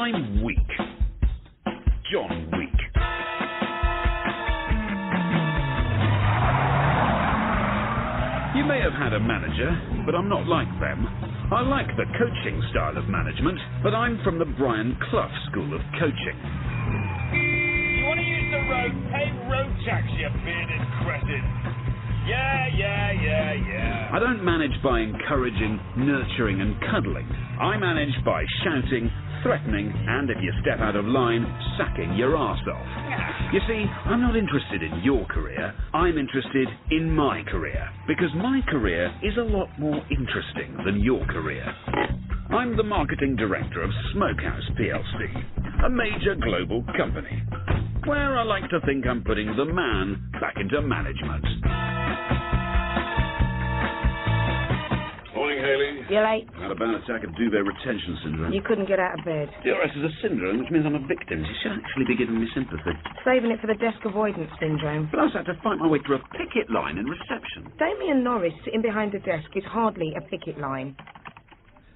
I'm weak. John Weak. You may have had a manager, but I'm not like them. I like the coaching style of management, but I'm from the Brian Clough school of coaching. You want to use the road, pay road tax, you bearded cretin. Yeah. I don't manage by encouraging, nurturing and cuddling. I manage by shouting, threatening, and if you step out of line, sacking your arse off. You see, I'm not interested in your career, I'm interested in my career, because my career is a lot more interesting than your career. I'm the marketing director of Smokehouse PLC, a major global company, where I like to think I'm putting the man back into management. Morning, Hayley. You're late. I had a bad attack of duvet retention syndrome. You couldn't get out of bed. DRS is a syndrome, which means I'm a victim. You should actually be giving me sympathy. Saving it for the desk avoidance syndrome. Plus, I had to fight my way through a picket line in reception. Damien Norris sitting behind the desk is hardly a picket line.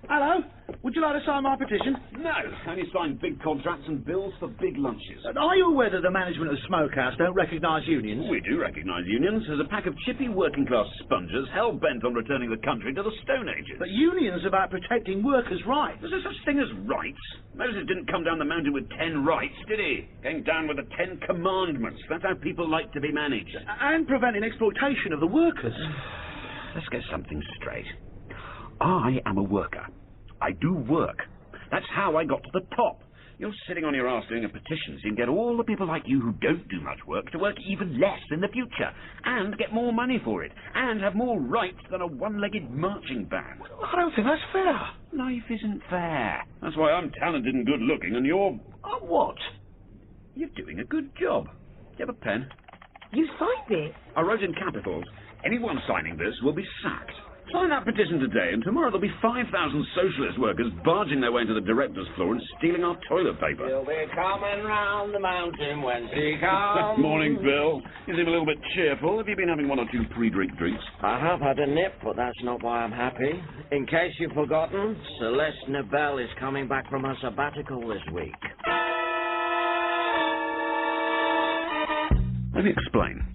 Hello? Would you like to sign my petition? No, only sign big contracts and bills for big lunches. Are you aware that the management of Smokehouse don't recognise unions? We do recognise unions as a pack of chippy working-class spongers hell-bent on returning the country to the Stone Ages. But unions are about protecting workers' rights. Was there such thing as rights? Moses didn't come down the mountain with 10 rights, did he? Came down with the 10 commandments. That's how people like to be managed. And preventing exploitation of the workers. Let's get something straight. I am a worker. I do work. That's how I got to the top. You're sitting on your arse doing a petition so you can get all the people like you who don't do much work to work even less in the future, and get more money for it, and have more rights than a one-legged marching band. I don't think that's fair. Life isn't fair. That's why I'm talented and good-looking, and you're... What? You're doing a good job. Do you have a pen? You signed it. I wrote in capitals, anyone signing this will be sacked. Sign that petition today, and tomorrow there'll be 5,000 socialist workers barging their way into the director's floor and stealing our toilet paper. He'll be coming round the mountain when he comes. Morning, Bill. You seem a little bit cheerful. Have you been having one or two pre-drink drinks? I have had a nip, but that's not why I'm happy. In case you've forgotten, Celeste Nobel is coming back from her sabbatical this week. Let me explain.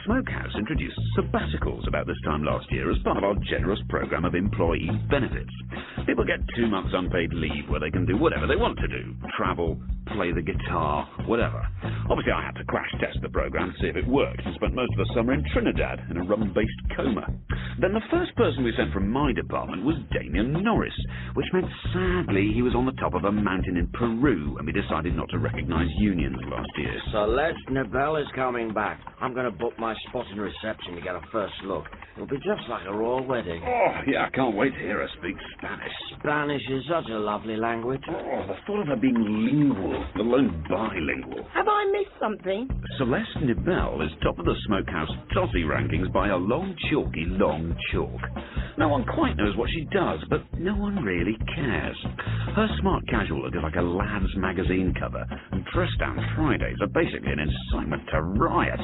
Smokehouse introduced sabbaticals about this time last year as part of our generous program of employee benefits. People get 2 months unpaid leave where they can do whatever they want to do. Travel, play the guitar, whatever. Obviously, I had to crash test the program to see if it worked and spent most of the summer in Trinidad in a rum-based coma. Then the first person we sent from my department was Damien Norris, which meant sadly he was on the top of a mountain in Peru and we decided not to recognise unions last year. Celeste Nobel is coming back. I'm going to book my spot in reception to get a first look. It'll be just like a royal wedding. Oh, yeah, I can't wait to hear her speak Spanish. Spanish is such a lovely language. Oh, the thought of her being lingual, let alone bilingual. Have I missed something? Celeste Nobel is top of the Smokehouse Tossy rankings by a long chalk. No one quite knows what she does, but no one really cares. Her smart casual look is like a lad's magazine cover, and dress down Fridays are basically an incitement to riot.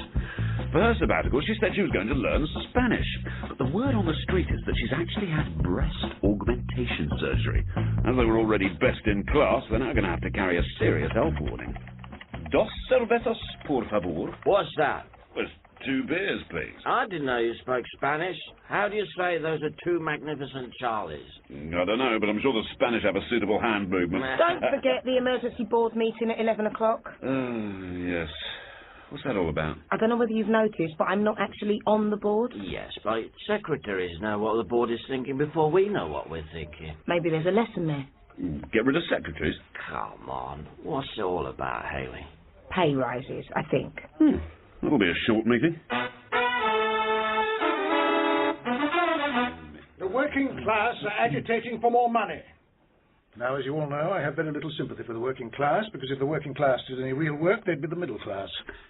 For her sabbatical, she said she was going to learn Spanish, but the word on the street is that she's actually had breast augmentation surgery. As they were already best in class, they're now going to have to carry a serious health warning. Dos cervezas, por favor. What's that? Well, 2 beers, please. I didn't know you spoke Spanish. How do you say those are 2 magnificent Charlies? I don't know, but I'm sure the Spanish have a suitable hand movement. Don't forget the emergency board meeting at 11 o'clock. Yes. What's that all about? I don't know whether you've noticed, but I'm not actually on the board. Yes, but secretaries know what the board is thinking before we know what we're thinking. Maybe there's a lesson there. Get rid of secretaries? Come on. What's it all about, Hayley? Pay rises, I think. That'll be a short meeting. The working class are agitating for more money. Now, as you all know, I have very little sympathy for the working class, because if the working class did any real work, they'd be the middle class.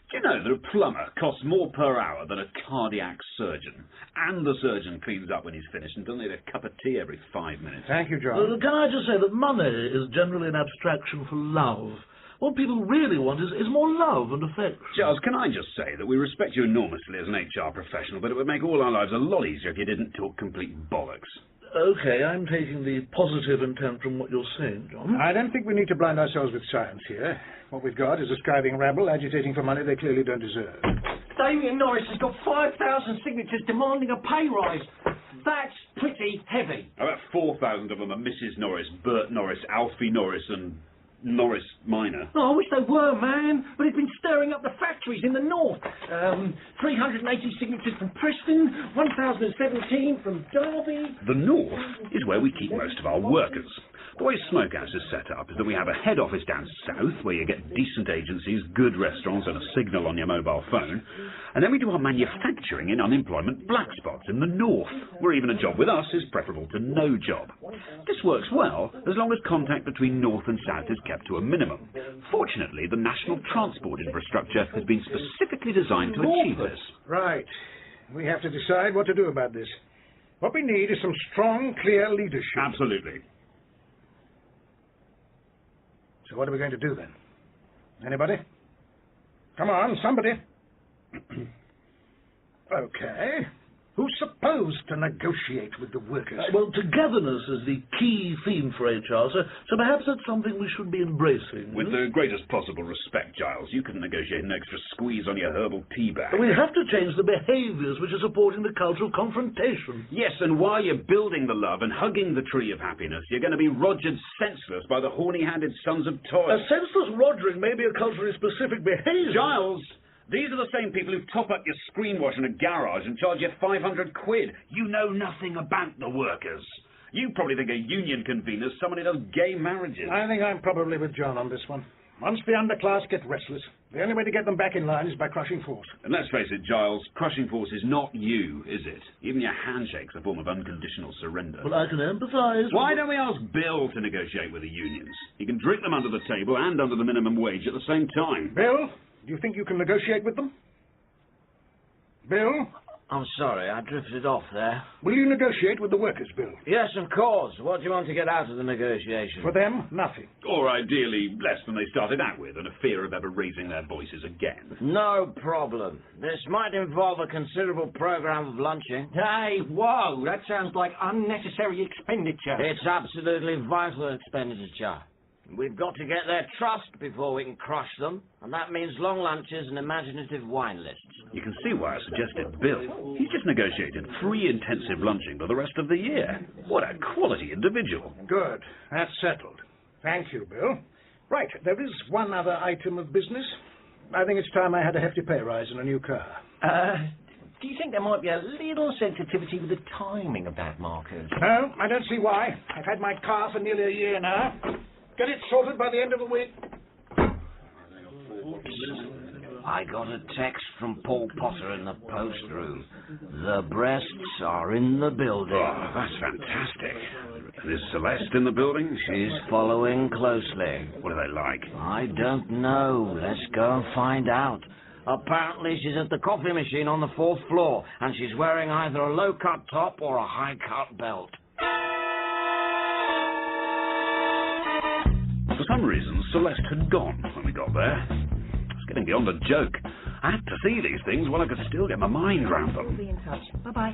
Do you know that a plumber costs more per hour than a cardiac surgeon? And the surgeon cleans up when he's finished and doesn't need a cup of tea every 5 minutes. Thank you, John. Can I just say that money is generally an abstraction for love. What people really want is more love and affection. Giles, can I just say that we respect you enormously as an HR professional, but it would make all our lives a lot easier if you didn't talk complete bollocks. OK, I'm taking the positive intent from what you're saying, John. I don't think we need to blind ourselves with science here. What we've got is a skiving rabble agitating for money they clearly don't deserve. Damien Norris has got 5,000 signatures demanding a pay rise. That's pretty heavy. About 4,000 of them are Mrs. Norris, Bert Norris, Alfie Norris and Norris Minor. Oh, I wish they were, man. But it's been stirring up the factories in the north. 380 signatures from Preston, 1,017 from Derby. The north is where we keep most of our workers. The way Smokehouse is set up is that we have a head office down south where you get decent agencies, good restaurants and a signal on your mobile phone. And then we do our manufacturing in unemployment black spots in the north, where even a job with us is preferable to no job. This works well as long as contact between north and south is kept to a minimum. Fortunately, the national transport infrastructure has been specifically designed to achieve this. Right. We have to decide what to do about this. What we need is some strong, clear leadership. Absolutely. So what are we going to do then? Anybody? Come on, somebody. Okay. Who's supposed to negotiate with the workers? Well, togetherness is the key theme for HR, so perhaps that's something we should be embracing. With the greatest possible respect, Giles, you couldn't negotiate an extra squeeze on your herbal tea bag. We have to change the behaviours which are supporting the culture of confrontation. Yes, and while you're building the love and hugging the tree of happiness, you're going to be rogered senseless by the horny-handed sons of toil. A senseless rogering may be a culturally specific behaviour. Giles! These are the same people who top up your screen wash in a garage and charge you 500 quid. You know nothing about the workers. You probably think a union convener is someone who does gay marriages. I think I'm probably with John on this one. Once the underclass get restless, the only way to get them back in line is by crushing force. And let's face it, Giles, crushing force is not you, is it? Even your handshake's a form of unconditional surrender. Well, I can empathise. Why don't we ask Bill to negotiate with the unions? He can drink them under the table and under the minimum wage at the same time. Bill? Do you think you can negotiate with them? Bill? I'm sorry, I drifted off there. Will you negotiate with the workers, Bill? Yes, of course. What do you want to get out of the negotiation? For them, nothing. Or ideally, less than they started out with, and a fear of ever raising their voices again. No problem. This might involve a considerable program of lunching. Hey, whoa, that sounds like unnecessary expenditure. It's absolutely vital expenditure. We've got to get their trust before we can crush them, and that means long lunches and imaginative wine lists. You can see why I suggested Bill. He's just negotiated free intensive lunching for the rest of the year. What a quality individual. Good. That's settled. Thank you, Bill. Right, there is one other item of business. I think it's time I had a hefty pay rise and a new car. Do you think there might be a little sensitivity with the timing of that, Marcus? No, I don't see why. I've had my car for nearly a year now. Get it sorted by the end of the week. I got a text from Paul Potter in the post room. The breasts are in the building. Oh, that's fantastic. And is Celeste in the building? She's following closely. What are they like? I don't know. Let's go and find out. Apparently she's at the coffee machine on the 4th floor, and she's wearing either a low-cut top or a high-cut belt. For some reason, Celeste had gone when we got there. It's getting beyond a joke. I had to see these things while I could still get my mind round We'll them. be in touch. Bye-bye.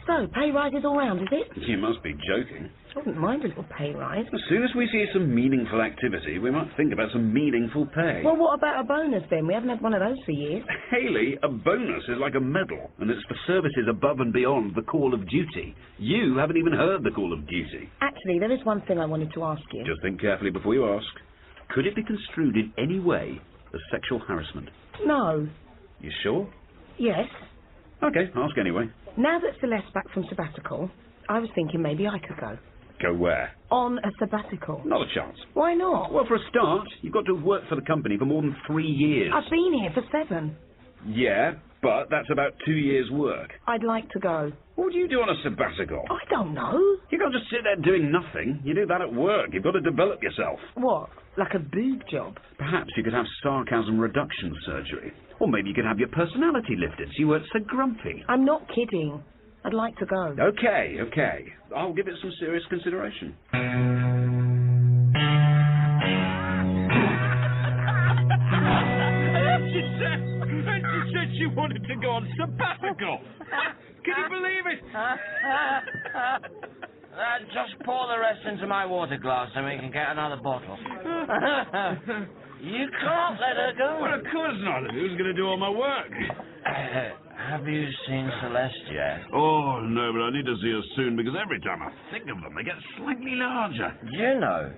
So, pay rises all round, is it? You must be joking. I wouldn't mind a little pay rise. As soon as we see some meaningful activity, we might think about some meaningful pay. Well, what about a bonus then? We haven't had one of those for years. Hayley, a bonus is like a medal, and it's for services above and beyond the call of duty. You haven't even heard the call of duty. Actually, there is one thing I wanted to ask you. Just think carefully before you ask. Could it be construed in any way as sexual harassment? No. You sure? Yes. Okay, ask anyway. Now that Celeste's back from sabbatical, I was thinking maybe I could go. Go where? On a sabbatical. Not a chance. Why not? Well, for a start, you've got to have worked for the company for more than 3 years. I've been here for 7. Yeah, but that's about 2 years' work. I'd like to go. What do you do on a sabbatical? I don't know. You can't just sit there doing nothing. You do that at work. You've got to develop yourself. What? Like a boob job? Perhaps you could have sarcasm reduction surgery. Or maybe you could have your personality lifted so you weren't so grumpy. I'm not kidding. I'd like to go. Okay. I'll give it some serious consideration. said she wanted to go on sabbatical. Can you believe it? Just pour the rest into my water glass and we can get another bottle. You can't let her go. Well, of course not. Who's going to do all my work? Have you seen Celeste yet? Oh, no, but I need to see her soon because every time I think of them, they get slightly larger. Do you know,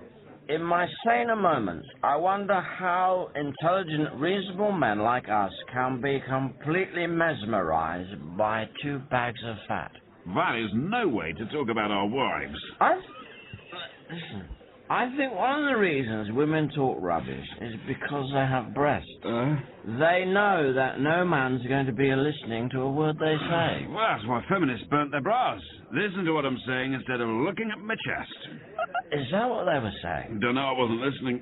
in my saner moments, I wonder how intelligent, reasonable men like us can be completely mesmerized by 2 bags of fat. That is no way to talk about our wives. Listen, I think one of the reasons women talk rubbish is because they have breasts. They know that no man's going to be listening to a word they say. Well, that's why feminists burnt their bras. Listen to what I'm saying instead of looking at my chest. Is that what they were saying? Don't know, I wasn't listening.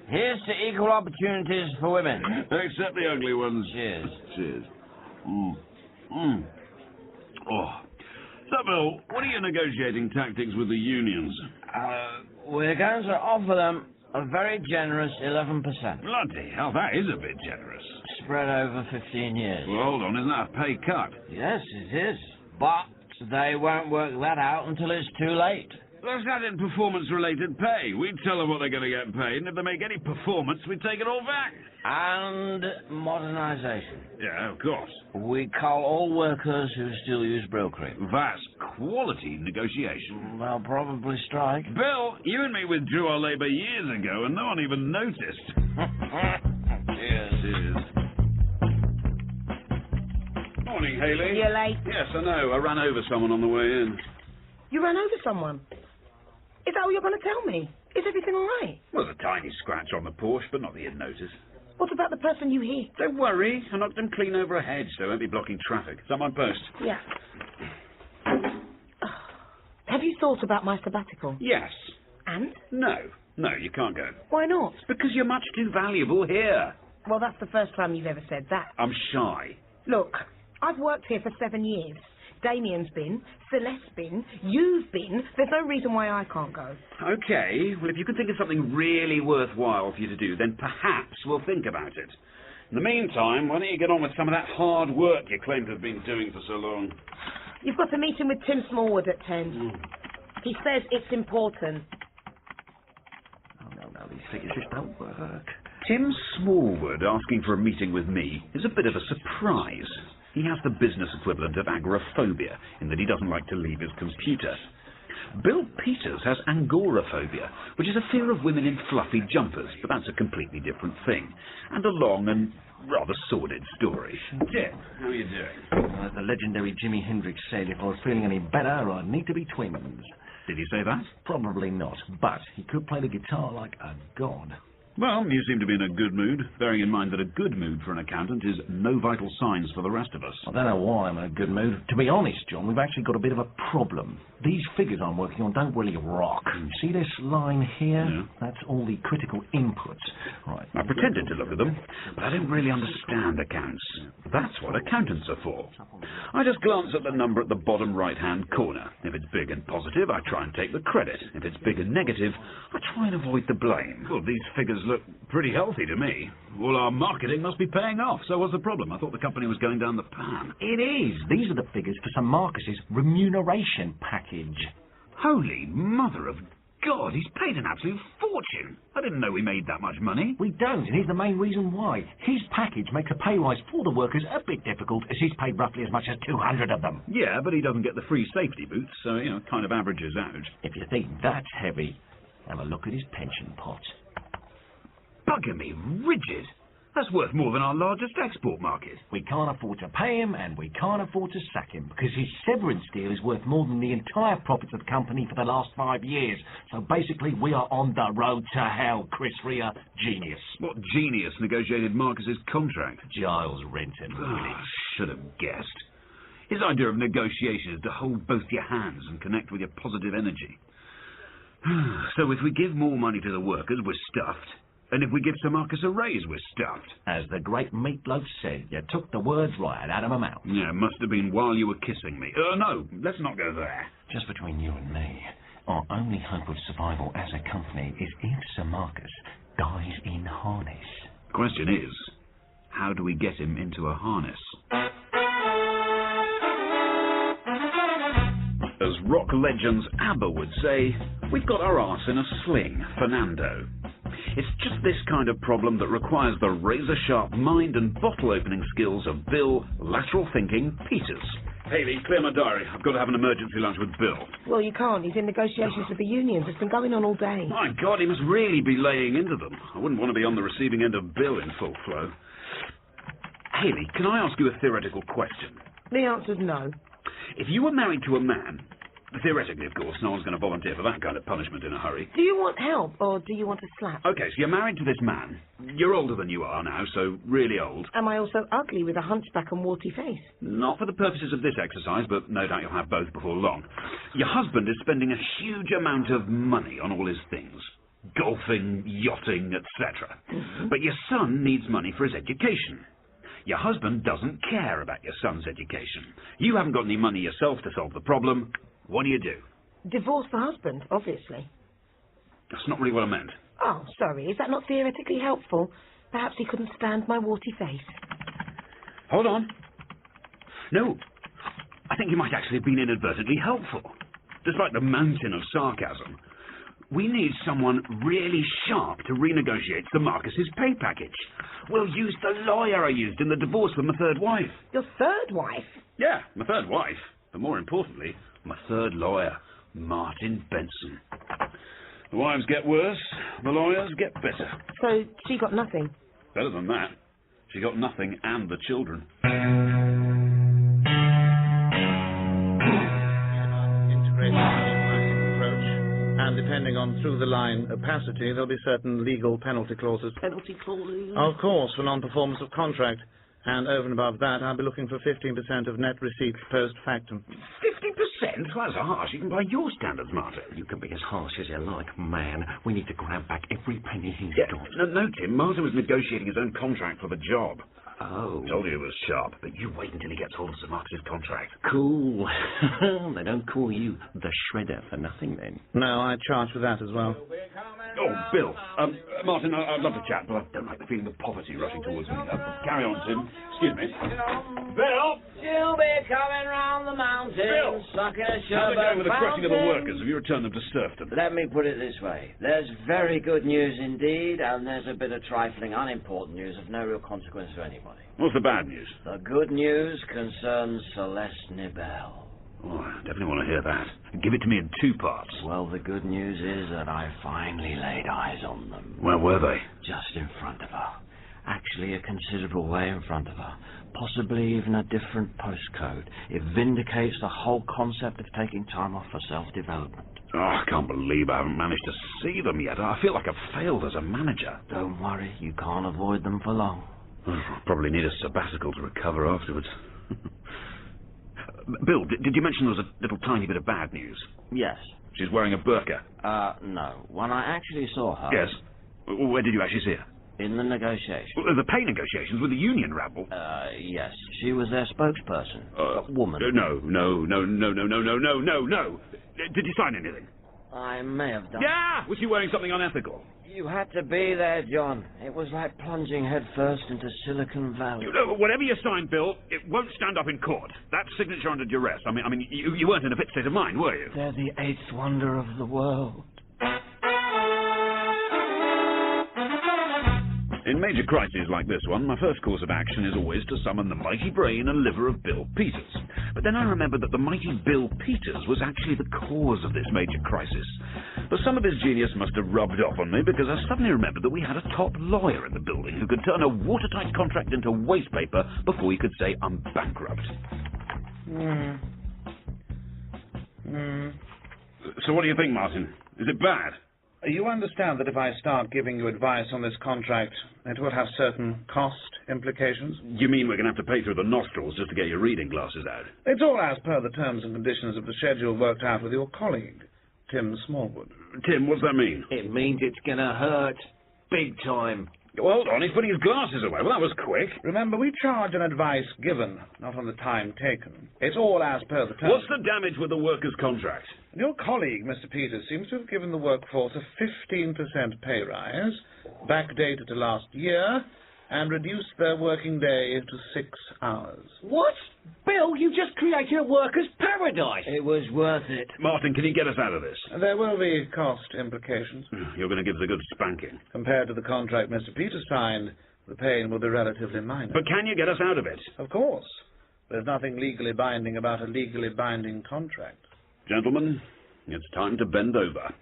Here's to equal opportunities for women. Except the ugly ones. Cheers. Cheers. Oh. So, Bill, what are your negotiating tactics with the unions? We're going to offer them a very generous 11%. Bloody hell, that is a bit generous. Spread over 15 years. Well, hold on, isn't that a pay cut? Yes, it is. But they won't work that out until it's too late. Let's add in performance-related pay. We'd tell them what they're going to get paid, and if they make any performance, we'd take it all back. And modernisation. Yeah, of course. We call all workers who still use Brill cream. That's quality negotiation. They'll probably strike. Bill, you and me withdrew our labour years ago, and no one even noticed. Cheers. Cheers. Morning, Hayley. You're late. Yes, I know. I ran over someone on the way in. You ran over someone? Is that all you're going to tell me? Is everything all right? Well, a tiny scratch on the Porsche, but not that you'd notice. What about the person you hit? Don't worry. I knocked him clean over a hedge, so I won't be blocking traffic. Is that my post? Yeah. Have you thought about my sabbatical? Yes. And? No. No, you can't go. Why not? Because you're much too valuable here. Well, that's the first time you've ever said that. I'm shy. Look, I've worked here for 7 years. Damien's been, Celeste's been, you've been. There's no reason why I can't go. Okay, well, if you can think of something really worthwhile for you to do, then perhaps we'll think about it. In the meantime, why don't you get on with some of that hard work you claim to have been doing for so long? You've got a meeting with Tim Smallwood at 10. He says it's important. Oh, no, these figures just don't work. Tim Smallwood asking for a meeting with me is a bit of a surprise. He has the business equivalent of agoraphobia, in that he doesn't like to leave his computer. Bill Peters has angoraphobia, which is a fear of women in fluffy jumpers, but that's a completely different thing, and a long and rather sordid story. Tim, how are you doing? As the legendary Jimi Hendrix said, if I was feeling any better, I'd need to be twins. Did he say that? Probably not, but he could play the guitar like a god. Well, you seem to be in a good mood, bearing in mind that a good mood for an accountant is no vital signs for the rest of us. I don't know why I'm in a good mood. To be honest, John, we've actually got a bit of a problem. These figures I'm working on don't really rock. See this line here? Yeah. That's all the critical inputs. Right. I pretended to look at them, but I don't really understand accounts. That's what accountants are for. I just glance at the number at the bottom right-hand corner. If it's big and positive, I try and take the credit. If it's big and negative, I try and avoid the blame. Well, these figures look pretty healthy to me. All our marketing must be paying off. So what's the problem? I thought the company was going down the pan. It is. These are the figures for Sir Marcus's remuneration package. Holy mother of God, he's paid an absolute fortune. I didn't know we made that much money. We don't, and here's the main reason why. His package makes a pay rise for the workers a bit difficult, as he's paid roughly as much as 200 of them. Yeah, but he doesn't get the free safety boots, so, it kind of averages out. If you think that's heavy, have a look at his pension pot. Bugger me, rigid. That's worth more than our largest export market. We can't afford to pay him, and we can't afford to sack him, because his severance deal is worth more than the entire profits of the company for the last 5 years. So basically, we are on the road to hell, Chris Rea. Genius. What genius negotiated Marcus's contract? Giles Renton, really. Should have guessed. His idea of negotiation is to hold both your hands and connect with your positive energy. So if we give more money to the workers, we're stuffed. And if we give Sir Marcus a raise, we're stuffed. As the great Meatloaf said, you took the words right out of my mouth. Yeah, it must have been while you were kissing me. No, let's not go there. Just between you and me, our only hope of survival as a company is if Sir Marcus dies in harness. Question is, how do we get him into a harness? As rock legends ABBA would say, we've got our arse in a sling, Fernando. It's just this kind of problem that requires the razor-sharp mind and bottle-opening skills of Bill, lateral thinking, Peters. Hayley, clear my diary. I've got to have an emergency lunch with Bill. Well, you can't. He's in negotiations with the unions. It's been going on all day. My God, he must really be laying into them. I wouldn't want to be on the receiving end of Bill in full flow. Hayley, can I ask you a theoretical question? The answer's no. If you were married to a man, theoretically, of course, no one's going to volunteer for that kind of punishment in a hurry. Do you want help, or do you want a slap? Okay, so you're married to this man. You're older than you are now, so really old. Am I also ugly with a hunchback and warty face? Not for the purposes of this exercise, but no doubt you'll have both before long. Your husband is spending a huge amount of money on all his things. Golfing, yachting, etc. But your son needs money for his education. Your husband doesn't care about your son's education. You haven't got any money yourself to solve the problem. What do you do? Divorce the husband, obviously. That's not really what I meant. Oh, sorry. Is that not theoretically helpful? Perhaps he couldn't stand my warty face. Hold on. No, I think you might actually have been inadvertently helpful. Despite the mountain of sarcasm. We need someone really sharp to renegotiate Sir Marcus's pay package. We'll use the lawyer I used in the divorce with my third wife. Your third wife? Yeah, my third wife. But more importantly, my third lawyer, Martin Benson. The wives get worse, the lawyers get better. So she got nothing? Better than that. She got nothing and the children. And depending on through-the-line opacity, there'll be certain legal penalty clauses. Penalty clauses? Of course, for non-performance of contract. And over and above that, I'll be looking for 15% of net receipts post-factum. 50%? Well, that's harsh. You can buy your standards, Martin. You can be as harsh as you like, man. We need to grab back every penny he's got. No, Tim. Martin was negotiating his own contract for the job. Oh. Told you it was sharp, but you wait until he gets hold of Sir Marcus's contract. Cool. They don't call you the Shredder for nothing, then. No, I charge for that as well. Oh, Bill. Martin, I'd love to chat, but I don't like the feeling of poverty rushing towards me. Carry on, Tim. Excuse me. Bill! You'll be coming round the mountain, Bill! sucking a How's sherbet it going with the crushing of the fountain? workers? Have you returned them to serfdom? Let me put it this way. There's very good news indeed, and there's a bit of trifling, unimportant news of no real consequence to anybody. What's the bad news? The good news concerns Celeste Nibel. Oh, I definitely want to hear that. Give it to me in two parts. Well, the good news is that I finally laid eyes on them. Where were they? Just in front of her. Actually, a considerable way in front of her. Possibly even a different postcode. It vindicates the whole concept of taking time off for self-development. Oh, I can't believe I haven't managed to see them yet. I feel like I've failed as a manager. Don't worry, you can't avoid them for long. I'll probably need a sabbatical to recover afterwards. Bill, did you mention there was a little tiny bit of bad news? Yes. She's wearing a burqa. No. When I actually saw her... Yes. Where did you actually see her? In the negotiations. The pay negotiations with the union rabble? Yes. She was their spokesperson. Woman. No. Did you sign anything? I may have done. Yeah! Was she wearing something unethical? You had to be there, John. It was like plunging headfirst into Silicon Valley. Whatever you signed, Bill, it won't stand up in court. That signature under duress. I mean, you weren't in a fit state of mind, were you? They're the eighth wonder of the world. In major crises like this one, my first course of action is always to summon the mighty brain and liver of Bill Peters. But then I remembered that the mighty Bill Peters was actually the cause of this major crisis. But some of his genius must have rubbed off on me, because I suddenly remembered that we had a top lawyer in the building who could turn a watertight contract into waste paper before he could say, I'm bankrupt. So what do you think, Martin? Is it bad? You understand that if I start giving you advice on this contract, it will have certain cost implications? You mean we're going to have to pay through the nostrils just to get your reading glasses out? It's all as per the terms and conditions of the schedule worked out with your colleague, Tim Smallwood. Tim, what's that mean? It means it's gonna hurt. Big time. Well, hold on, he's putting his glasses away. Well, that was quick. Remember, we charge on advice given, not on the time taken. It's all as per the terms. What's the damage with the workers' contract? Your colleague, Mr. Peters, seems to have given the workforce a 15% pay rise, backdated to last year, and reduce their working day to 6 hours. What? Bill, you just created a workers' paradise. It was worth it. Martin, can you get us out of this? There will be cost implications. You're going to give us a good spanking. Compared to the contract Mr. Peters signed, the pain will be relatively minor. But can you get us out of it? Of course. There's nothing legally binding about a legally binding contract. Gentlemen, it's time to bend over.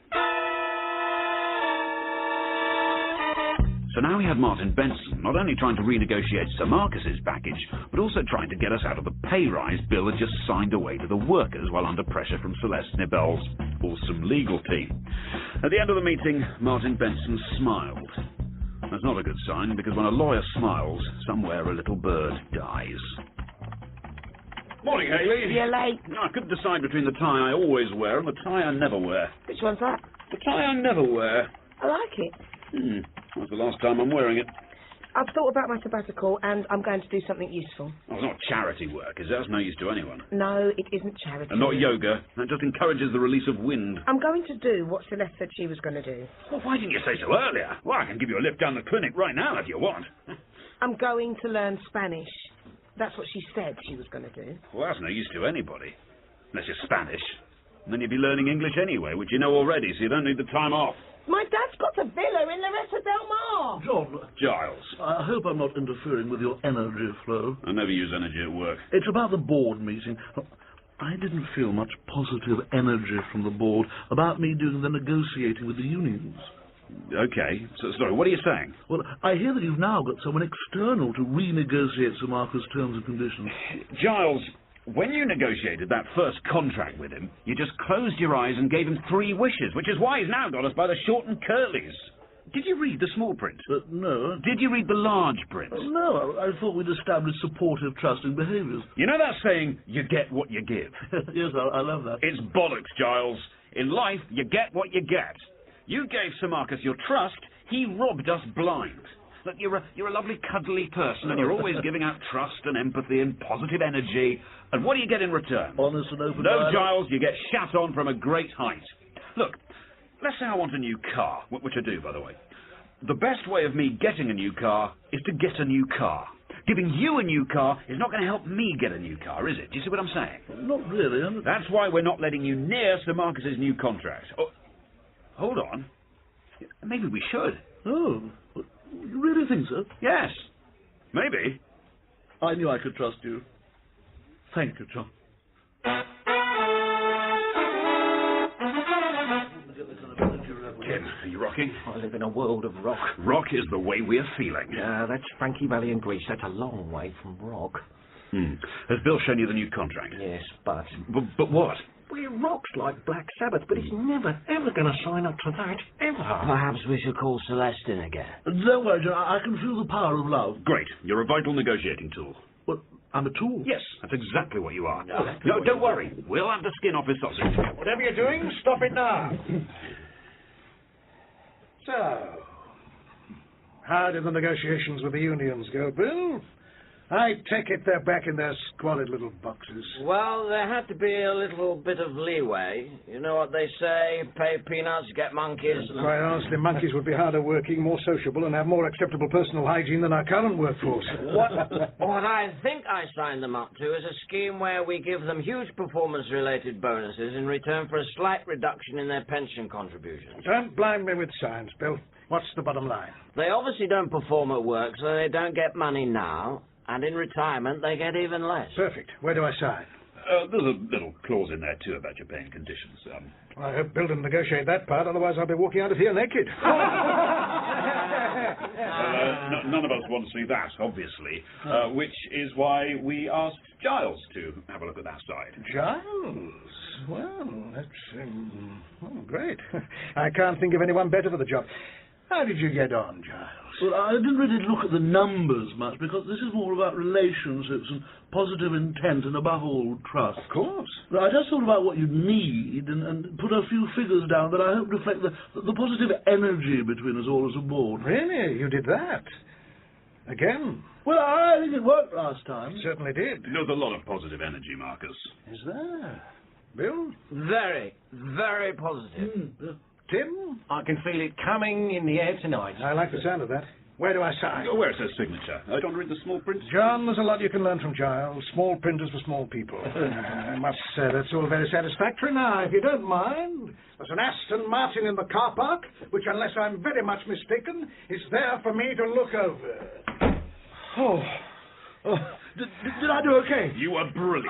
So now we have Martin Benson not only trying to renegotiate Sir Marcus's package, but also trying to get us out of the pay rise Bill had just signed away to the workers while under pressure from Celeste Nibel's awesome legal team. At the end of the meeting, Martin Benson smiled. That's not a good sign, because when a lawyer smiles, somewhere a little bird dies. Morning, Hayley. You're late. I couldn't decide between the tie I always wear and the tie I never wear. Which one's that? The tie I never wear. I like it. That's the last time I'm wearing it. I've thought about my sabbatical and I'm going to do something useful. Oh, it's not charity work, is it? That's no use to anyone. No, it isn't charity. And not yoga. That just encourages the release of wind. I'm going to do what Celeste said she was going to do. Well, why didn't you say so earlier? Well, I can give you a lift down the clinic right now if you want. I'm going to learn Spanish. That's what she said she was going to do. Well, that's no use to anybody. Unless you're Spanish. And then you'd be learning English anyway, which you know already, so you don't need the time off. My dad's got a villa in Loretta Del Mar. John, Giles. I hope I'm not interfering with your energy flow. I never use energy at work. It's about the board meeting. I didn't feel much positive energy from the board about me doing the negotiating with the unions. Okay. So, sorry, what are you saying? Well, I hear that you've now got someone external to renegotiate Sir Marcus' terms and conditions. Giles, when you negotiated that first contract with him, you just closed your eyes and gave him 3 wishes, which is why he's now got us by the short and curlies. Did you read the small print? No. Did you read the large print? No, I thought we'd established supportive, trusting behaviours. You know that saying, you get what you give? Yes, I love that. It's bollocks, Giles. In life, you get what you get. You gave Sir Marcus your trust, he robbed us blind. Look, you're a lovely, cuddly person, and you're always giving out trust and empathy and positive energy. And what do you get in return? Honest and open. No, Giles, you get shat on from a great height. Look, let's say I want a new car, which I do, by the way. The best way of me getting a new car is to get a new car. Giving you a new car is not going to help me get a new car, is it? Do you see what I'm saying? Not really. That's why we're not letting you near Sir Marcus's new contract. Oh, hold on. Maybe we should. Oh, you really think so? Yes. Maybe. I knew I could trust you. Thank you, John. Tim, are you rocking? I live in a world of rock. Rock is the way we're feeling. That's Frankie Valley in Greece. That's a long way from rock. Has Bill shown you the new contract? Yes, but... But what? Well, it rocks like Black Sabbath, but he's never, ever going to sign up to that, ever. Perhaps we should call Celeste in again. Don't worry, John. I can feel the power of love. Great. You're a vital negotiating tool. Well, I'm a tool. Yes, that's exactly what you are. No, don't worry. We'll have the skin off his sausage. Whatever you're doing, stop it now. So, how did the negotiations with the unions go, Bill? I take it they're back in their squalid little boxes. Well, there had to be a little bit of leeway. You know what they say, pay peanuts, get monkeys. Quite honestly, monkeys would be harder working, more sociable, and have more acceptable personal hygiene than our current workforce. What I think I signed them up to is a scheme where we give them huge performance-related bonuses in return for a slight reduction in their pension contributions. Don't blind me with science, Bill. What's the bottom line? They obviously don't perform at work, so they don't get money now. And in retirement, they get even less. Perfect. Where do I sign? There's a little clause in there, too, about your paying conditions. I hope Bill didn't negotiate that part, otherwise I'll be walking out of here naked. None of us want to see that, obviously, which is why we asked Giles to have a look at that side. Giles? Well, that's great. I can't think of anyone better for the job. How did you get on, Giles? Well, I didn't really look at the numbers much, because this is more about relationships and positive intent and, above all, trust. Of course. I just thought about what you need and put a few figures down that I hope reflect the positive energy between us all as a board. Really? You did that? Again? Well, I think it worked last time. It certainly did. There's a lot of positive energy, Marcus. Is there? Bill? Very, very positive. Tim? I can feel it coming in the air tonight. I like the sound of that. Where do I sign? Oh, where's her signature? I don't read the small print. John, there's a lot you can learn from Giles. Small printers for small people. I must say that's all very satisfactory. Now, if you don't mind, there's an Aston Martin in the car park, which, unless I'm very much mistaken, is there for me to look over. Did I do okay? You were brilliant.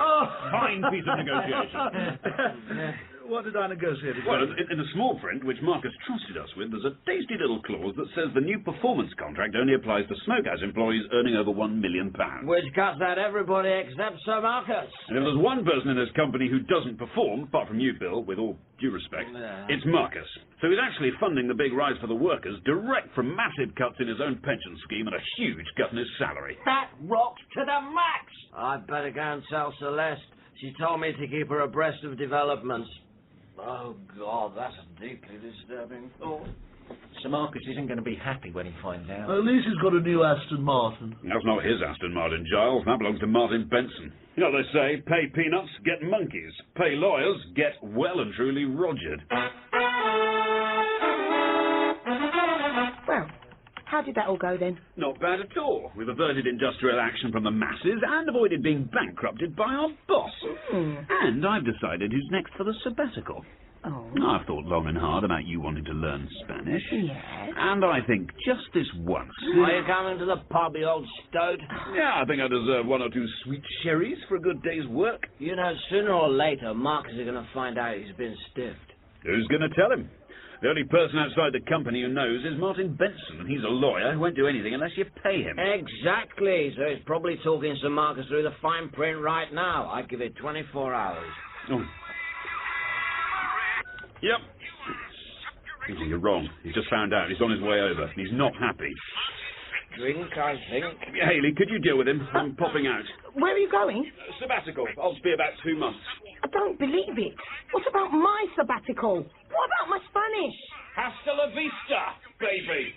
Fine piece of negotiation. What did I negotiate? Well, in the small print, which Marcus trusted us with, there's a tasty little clause that says the new performance contract only applies to smokehouse employees earning over £1 million. Which cuts out everybody except Sir Marcus. And if there's one person in this company who doesn't perform, apart from you, Bill, with all due respect, it's Marcus. So he's actually funding the big rise for the workers direct from massive cuts in his own pension scheme and a huge cut in his salary. That rocks to the max! I'd better go and tell Celeste. She told me to keep her abreast of developments. Oh, God, that's a deeply disturbing thought. Sir Marcus isn't going to be happy when he finds out. At least he's got a new Aston Martin. That's not his Aston Martin, Giles. That belongs to Martin Benson. You know what they say, pay peanuts, get monkeys. Pay lawyers, get well and truly Rogered. Well, how did that all go then? Not bad at all. We've averted industrial action from the masses and avoided being bankrupted by our boss. And I've decided who's next for the sabbatical. Oh. I've thought long and hard about you wanting to learn Spanish. Yes. And I think just this once... Are you coming to the pub, you old stoat? Yeah, I think I deserve one or two sweet cherries for a good day's work. You know, sooner or later, Marcus is going to find out he's been stiffed. Who's going to tell him? The only person outside the company who knows is Martin Benson, and he's a lawyer who won't do anything unless you pay him. Exactly, so he's probably talking Sir Marcus through the fine print right now. I'd give it 24 hours. Oh. Yep. Oh, you're wrong. He's just found out. He's on his way over. He's not happy. Drink, I think. Hayley, could you deal with him? I'm popping out. Where are you going? Sabbatical. I'll be about 2 months. I don't believe it. What about my sabbatical? What about my Spanish? Hasta la vista, baby.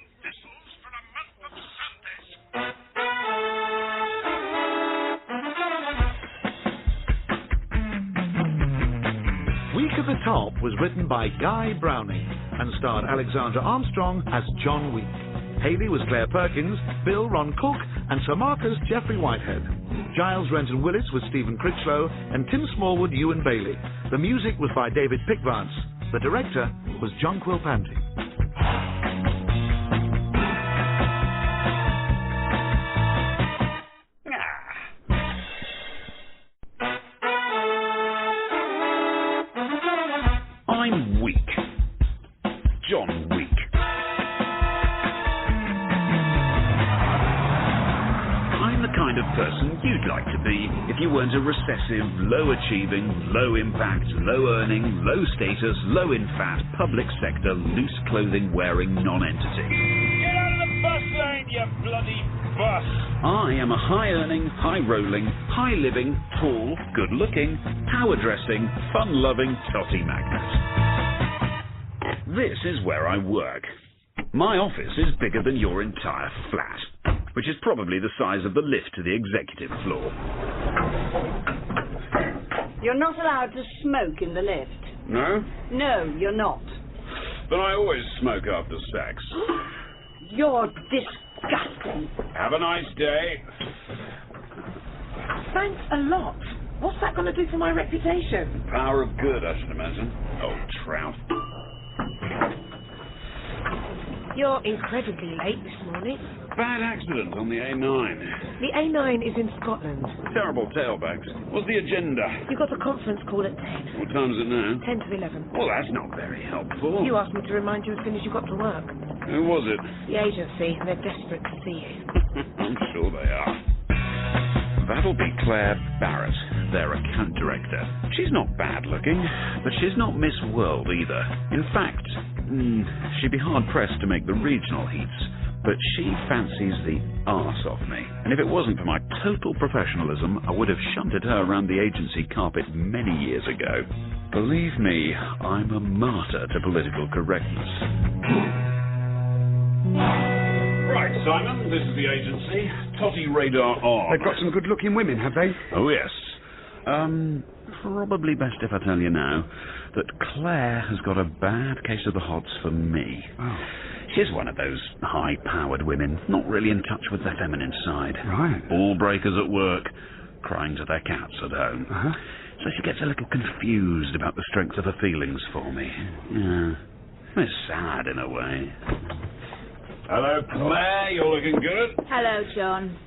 Week at the Top was written by Guy Browning and starred Alexandra Armstrong as John Week. Hayley was Clare Perkins, Bill Ron Cook, and Sir Marcus Geoffrey Whitehead. Giles Renton Willis was Stephen Critchlow, and Tim Smallwood Ewan Bailey. The music was by David Pickvance. The director was Jonquil Panting. I'm weak. John Weak. I'm the kind of person you'd like to be if you weren't a recessive, low-achieving, low-impact, low-earning, low-status, low-in-fat, public sector, loose-clothing-wearing non-entity. Get out of the bus lane, you bloody bus. I am a high-earning, high-rolling, high-living, tall, good-looking, power-dressing, fun-loving totty magnet. This is where I work. My office is bigger than your entire flat, which is probably the size of the lift to the executive floor. You're not allowed to smoke in the lift. No? No, you're not. But I always smoke after sex. You're disgusting. Have a nice day. Thanks a lot. What's that going to do for my reputation? Power of good, I should imagine. Old Trout. You're incredibly late this morning. Bad accident on the A9. The A9 is in Scotland. Terrible tailbacks. What's the agenda? You've got a conference call at 10. What time is it now? 10 to 11. Well, that's not very helpful. You asked me to remind you as soon as you got to work. Who was it? The agency. They're desperate to see you. I'm sure they are. That'll be Clare Barrett, their account director. She's not bad looking, but she's not Miss World either. In fact, she'd be hard-pressed to make the regional heats, but she fancies the arse off me. And if it wasn't for my total professionalism, I would have shunted her around the agency carpet many years ago. Believe me, I'm a martyr to political correctness. Right, Simon, this is the agency. Totty Radar on. They've got some good-looking women, have they? Oh, yes. Probably best if I tell you now that Claire has got a bad case of the hots for me. Oh. She's one of those high-powered women, not really in touch with their feminine side. Right. Ball breakers at work, crying to their cats at home. Uh-huh. So she gets a little confused about the strength of her feelings for me. Yeah. It's sad in a way. Hello, Clare. You're looking good. Hello, John.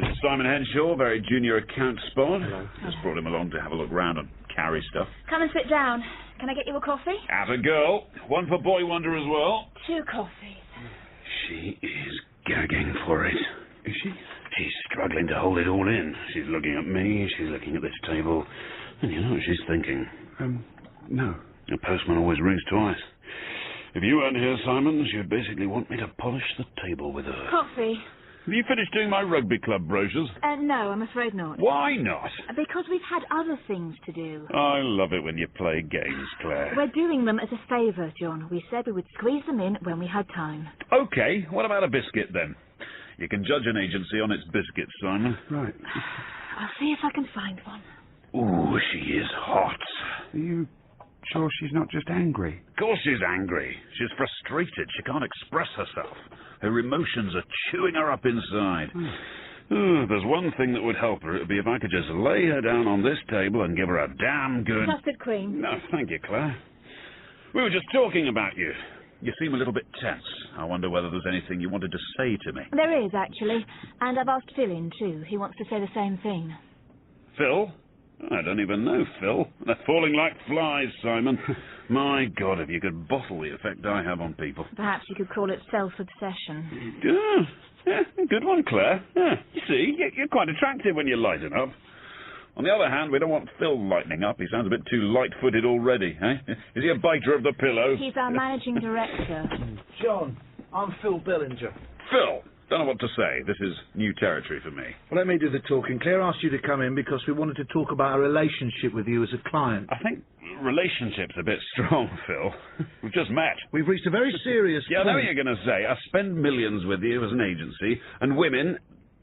This is Simon Henshaw, very junior account spot. Just brought him along to have a look round and carry stuff. Come and sit down. Can I get you a coffee? At a girl. One for Boy Wonder as well. 2 coffees. She is gagging for it. Is she? She's struggling to hold it all in. She's looking at me, she's looking at this table. And you know what she's thinking? No. A postman always rings twice. If you weren't here, Simon, she'd basically want me to polish the table with her. Coffee? Have you finished doing my rugby club brochures? No, I'm afraid not. Why not? Because we've had other things to do. I love it when you play games, Claire. We're doing them as a favour, John. We said we would squeeze them in when we had time. OK, what about a biscuit, then? You can judge an agency on its biscuits, Simon. Right. I'll see if I can find one. Ooh, she is hot. Are you sure she's not just angry? Of course she's angry. She's frustrated. She can't express herself. Her emotions are chewing her up inside. If there's one thing that would help her, it would be if I could just lay her down on this table and give her a damn good... Custard cream. No, thank you, Claire. We were just talking about you. You seem a little bit tense. I wonder whether there's anything you wanted to say to me. There is, actually. And I've asked Phil in, too. He wants to say the same thing. Phil? I don't even know Phil. They're falling like flies, Simon. My God, if you could bottle the effect I have on people. Perhaps you could call it self-obsession. Yeah, good one, Claire. Yeah, you see, you're quite attractive when you lighten up. On the other hand, we don't want Phil lightening up. He sounds a bit too light-footed already, eh? Is he a biter of the pillow? He's our managing director. John, I'm Phil Bellinger. Phil! Don't know what to say. This is new territory for me. Well, let me do the talking. Claire asked you to come in because we wanted to talk about a relationship with you as a client. I think relationship's a bit strong, Phil. We've just met. We've reached a very serious Yeah, I know point. what you're going to say. I spend millions with you as an agency, and women,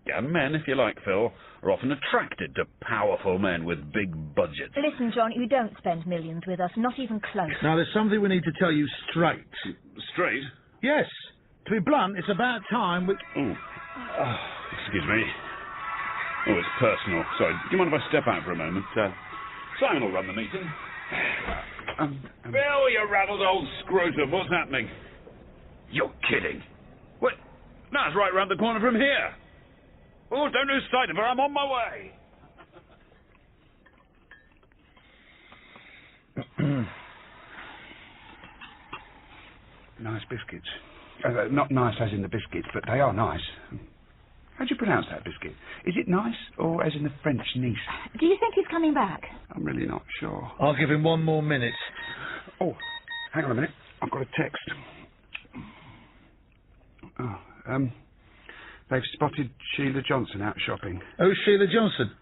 and men, if you like, Phil, are often attracted to powerful men with big budgets. Listen, John, you don't spend millions with us, not even close. Now, there's something we need to tell you straight. Straight? Yes. To be blunt, it's about time we... Oh, excuse me. Oh, it's personal. Sorry. Do you mind if I step out for a moment? Simon will run the meeting. Bill, you rattled old scrotum. What's happening? You're kidding. What? No, it's right round the corner from here. Oh, don't lose sight of her. I'm on my way. Nice biscuits. Not nice as in the biscuits, but they are nice. How do you pronounce that biscuit? Is it nice, or as in the French niece? Do you think he's coming back? I'm really not sure. I'll give him 1 more minute. Oh, hang on a minute. I've got a text. Oh, they've spotted Sheila Johnson out shopping. Oh, Sheila Johnson?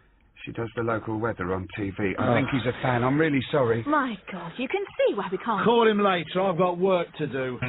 She does the local weather on TV. I think he's a fan. I'm really sorry. My God, you can see why we can't... Call him later. I've got work to do.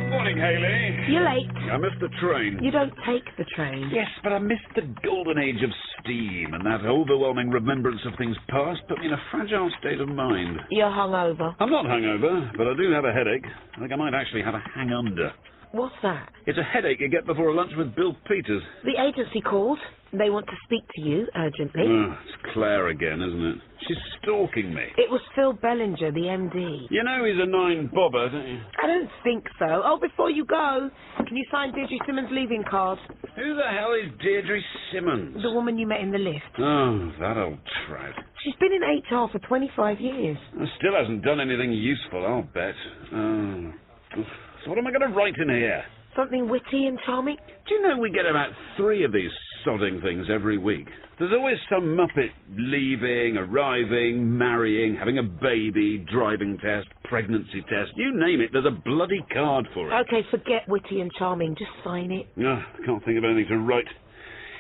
Morning, Hayley. You're late. I missed the train. You don't take the train. Yes, but I missed the golden age of steam, and that overwhelming remembrance of things past put me in a fragile state of mind. You're hungover. I'm not hungover, but I do have a headache. I think I might actually have a hang-under. What's that? It's a headache you get before a lunch with Bill Peters. The agency called. They want to speak to you urgently. Oh, it's Claire again, isn't it? She's stalking me. It was Phil Bellinger, the MD. You know he's a 9-bobber, don't you? I don't think so. Oh, before you go, can you sign Deirdre Simmons' leaving card? Who the hell is Deirdre Simmons? The woman you met in the lift. Oh, that old trout. She's been in HR for 25 years. Still hasn't done anything useful, I'll bet. Oh. So what am I going to write in here? Something witty and charming? Do you know we get about 3 of these sodding things every week? There's always some muppet leaving, arriving, marrying, having a baby, driving test, pregnancy test. You name it, there's a bloody card for it. Okay, forget witty and charming. Just sign it. I can't think of anything to write.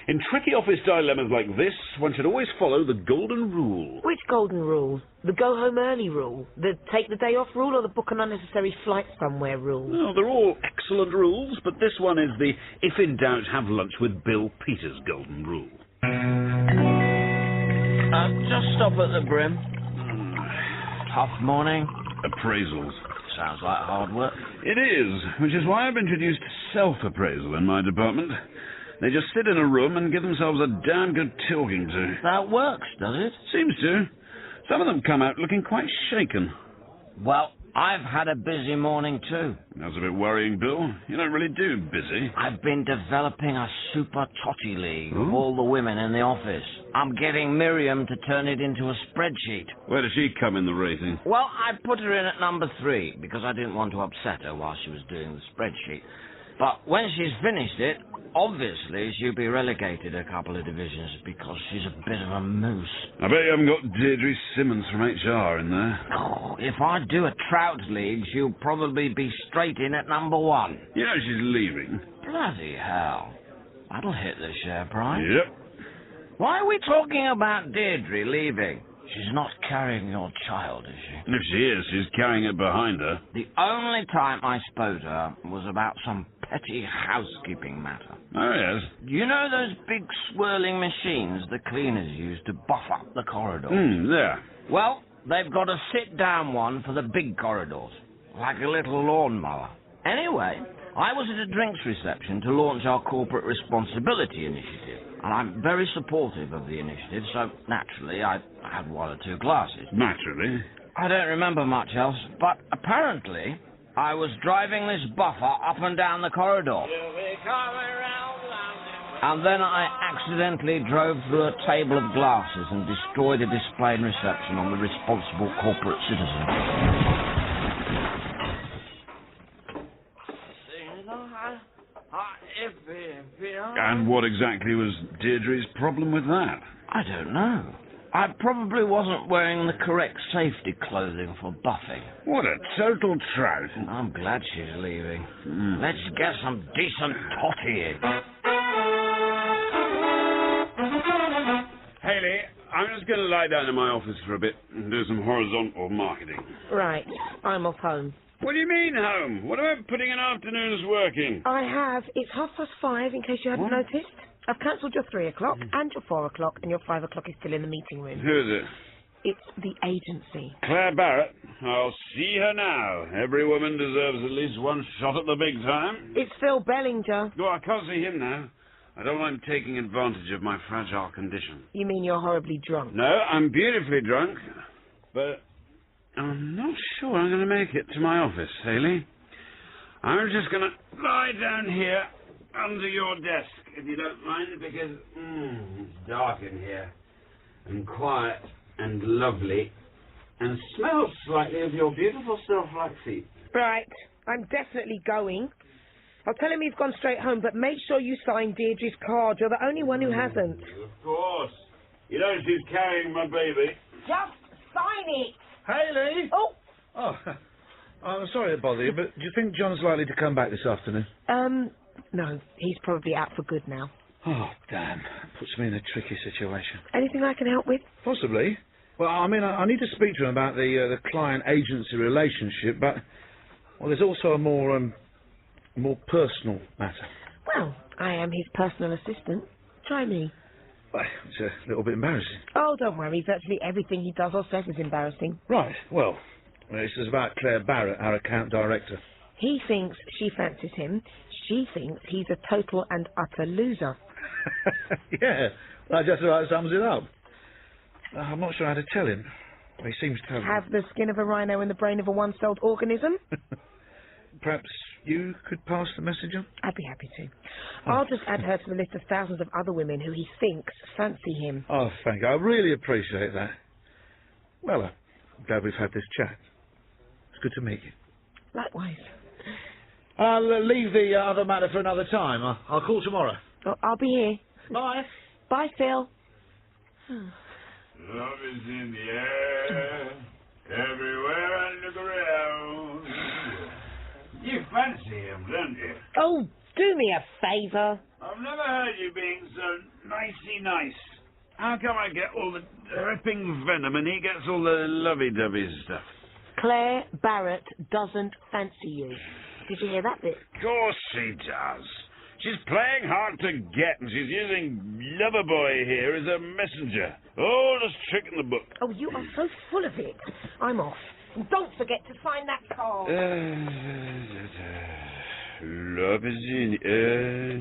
In tricky office dilemmas like this, one should always follow the golden rule. Which golden rule? The go home early rule? The take the day off rule, or the book an unnecessary flight somewhere rule? Well, they're all excellent rules, but this one is the if in doubt have lunch with Bill Peters golden rule. Just stop at the brim. tough morning? Appraisals. Sounds like hard work. It is, which is why I've introduced self-appraisal in my department. They just sit in a room and give themselves a damn good talking to. That works, does it? Seems to. Some of them come out looking quite shaken. Well, I've had a busy morning too. That's a bit worrying, Bill. You don't really do busy. I've been developing a super totty league of all the women in the office. I'm getting Miriam to turn it into a spreadsheet. Where does she come in the rating? Well, I put her in at number 3 because I didn't want to upset her while she was doing the spreadsheet. But when she's finished it, obviously she'll be relegated a couple of divisions because she's a bit of a moose. I bet you haven't got Deirdre Simmons from HR in there. Oh, if I do a Trout league, she'll probably be straight in at number 1. You know she's leaving. Bloody hell. That'll hit the share price. Yep. Why are we talking about Deirdre leaving? She's not carrying your child, is she? If she is, she's carrying it behind her. The only time I spoke to her was about some petty housekeeping matter. Oh, yes. You know those big swirling machines the cleaners use to buff up the corridors? There. Well, they've got a sit-down one for the big corridors, like a little lawnmower. Anyway, I was at a drinks reception to launch our corporate responsibility initiative, and I'm very supportive of the initiative, so naturally I had 1 or 2 glasses. Naturally. I don't remember much else, but apparently I was driving this buffer up and down the corridor. And then I accidentally drove through a table of glasses and destroyed a display in reception on the responsible corporate citizen. And what exactly was Deirdre's problem with that? I don't know. I probably wasn't wearing the correct safety clothing for buffing. What a total trout. I'm glad she's leaving. Let's get some decent totty in. Hayley, I'm just going to lie down in my office for a bit and do some horizontal marketing. Right, I'm off home. What do you mean, home? What about putting an afternoon's work in? I have. It's 5:30, in case you hadn't noticed. I've cancelled your 3 o'clock and your 4 o'clock, and your 5 o'clock is still in the meeting room. Who is it? It's the agency. Clare Barrett. I'll see her now. Every woman deserves at least one shot at the big time. It's Phil Bellinger. No, I can't see him now. I don't want him taking advantage of my fragile condition. You mean you're horribly drunk? No, I'm beautifully drunk, but I'm not sure I'm going to make it to my office, Hayley. I'm just going to lie down here under your desk, if you don't mind, because it's dark in here, and quiet, and lovely, and smells slightly of your beautiful self-like feet. Right, I'm definitely going. I'll tell him you've gone straight home, but make sure you sign Deirdre's card. You're the only one who hasn't. Of course. You know she's carrying my baby. Just sign it. Hayley! Oh, I'm sorry to bother you, but do you think John's likely to come back this afternoon? no, he's probably out for good now. Oh, damn. Puts me in a tricky situation. Anything I can help with? Possibly. Well, I mean, I need to speak to him about the client-agency relationship, but, well, there's also a more personal matter. Well, I am his personal assistant. Try me. Well, it's a little bit embarrassing. Oh, don't worry. Virtually everything he does or says is embarrassing. Right. Well, this is about Clare Barrett, our account director. He thinks she fancies him. She thinks he's a total and utter loser. Yeah, that just about sums it up. I'm not sure how to tell him. He seems to have the skin of a rhino and the brain of a one-celled organism. Perhaps you could pass the message on? I'd be happy to. I'll just add her to the list of thousands of other women who he thinks fancy him. Oh, thank you. I really appreciate that. Well, I'm glad we've had this chat. It's good to meet you. Likewise. I'll leave the other matter for another time. I'll call tomorrow. Oh, I'll be here. Bye. Bye, Phil. Love is in the air, everywhere I look around. You fancy him, don't you? Oh, do me a favour. I've never heard you being so nicey nice. How come I get all the dripping venom and he gets all the lovey-dovey stuff? Clare Barrett doesn't fancy you. Did you hear that bit? Of course she does. She's playing hard to get, and she's using Loverboy here as a messenger. Oldest trick in the book. Oh, you are so full of it. I'm off. And don't forget to sign that card. Love is in air.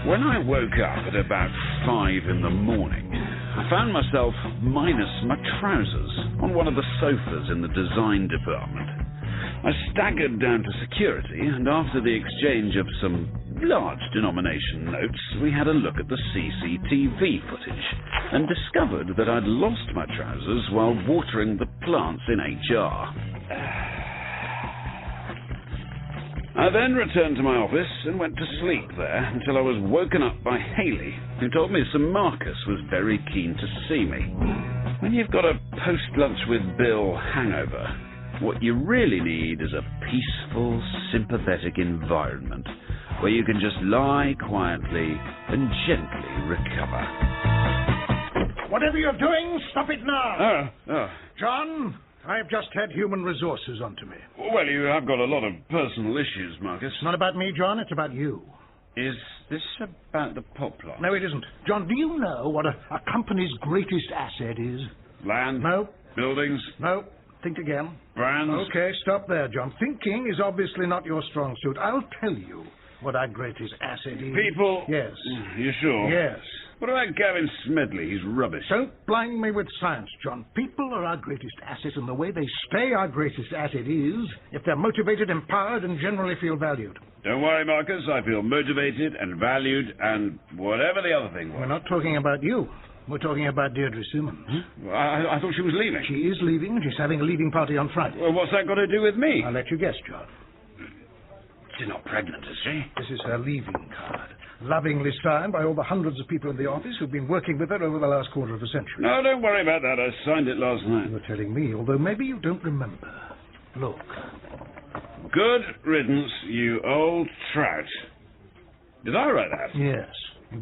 When I woke up at about 5 in the morning, I found myself minus my trousers on one of the sofas in the design department. I staggered down to security, and after the exchange of some large denomination notes, we had a look at the CCTV footage and discovered that I'd lost my trousers while watering the plants in HR. I then returned to my office and went to sleep there until I was woken up by Hayley, who told me Sir Marcus was very keen to see me. When you've got a post-lunch with Bill hangover, what you really need is a peaceful, sympathetic environment where you can just lie quietly and gently recover. Whatever you're doing, stop it now. Oh. John, I've just had human resources onto me. Well, you have got a lot of personal issues, Marcus. It's not about me, John. It's about you. Is this about the pot plant? No, it isn't. John, do you know what a company's greatest asset is? Land? No. Buildings? No. Think again. Brands? Okay, stop there, John. Thinking is obviously not your strong suit. I'll tell you what our greatest asset is. People? Yes. You sure? Yes. What about Gavin Smedley? He's rubbish. Don't blind me with science, John. People are our greatest asset, and the way they stay our greatest asset is if they're motivated, empowered, and generally feel valued. Don't worry, Marcus. I feel motivated and valued and whatever the other thing was. We're not talking about you. We're talking about Deirdre Simmons. Well, I thought she was leaving. She is leaving, and she's having a leaving party on Friday. Well, what's that got to do with me? I'll let you guess, John. She's not pregnant, is she? This is her leaving card. Lovingly signed by all the hundreds of people in the office who've been working with her over the last quarter of a century. No, don't worry about that. I signed it last night. You were telling me, although maybe you don't remember. Look. Good riddance, you old trout. Did I write that? Yes.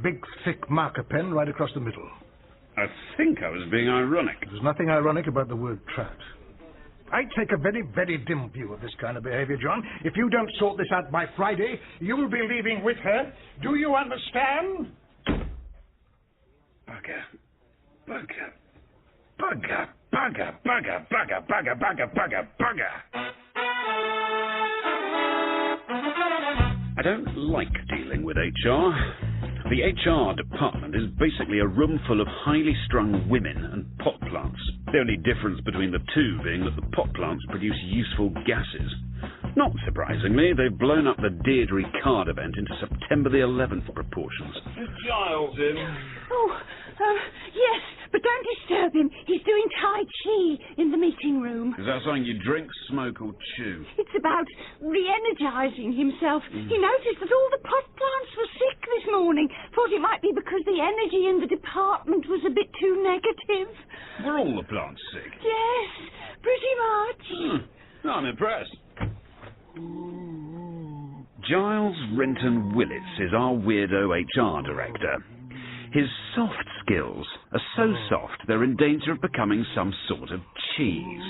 Big, thick marker pen right across the middle. I think I was being ironic. There's nothing ironic about the word trout. I take a very, very dim view of this kind of behavior, John. If you don't sort this out by Friday, you'll be leaving with her. Do you understand? Bugger. Bugger. Bugger. Bugger. Bugger. Bugger. Bugger. Bugger. Bugger. Bugger. I don't like dealing with HR. The HR department is basically a room full of highly strung women and pot plants. The only difference between the two being that the pot plants produce useful gases. Not surprisingly, they've blown up the Deirdre card event into September the 11th proportions. Is Giles in? Yes, but don't disturb him. He's doing Tai Chi in the meeting room. Is that something you drink, smoke or chew? It's about re-energising himself. He noticed that all the pot plants were sick this morning. Thought it might be because the energy in the department was a bit too negative. Were all the plants sick? Yes, pretty much. I'm impressed. Giles Renton Willits is our weirdo HR director. His soft skills are so soft they're in danger of becoming some sort of cheese.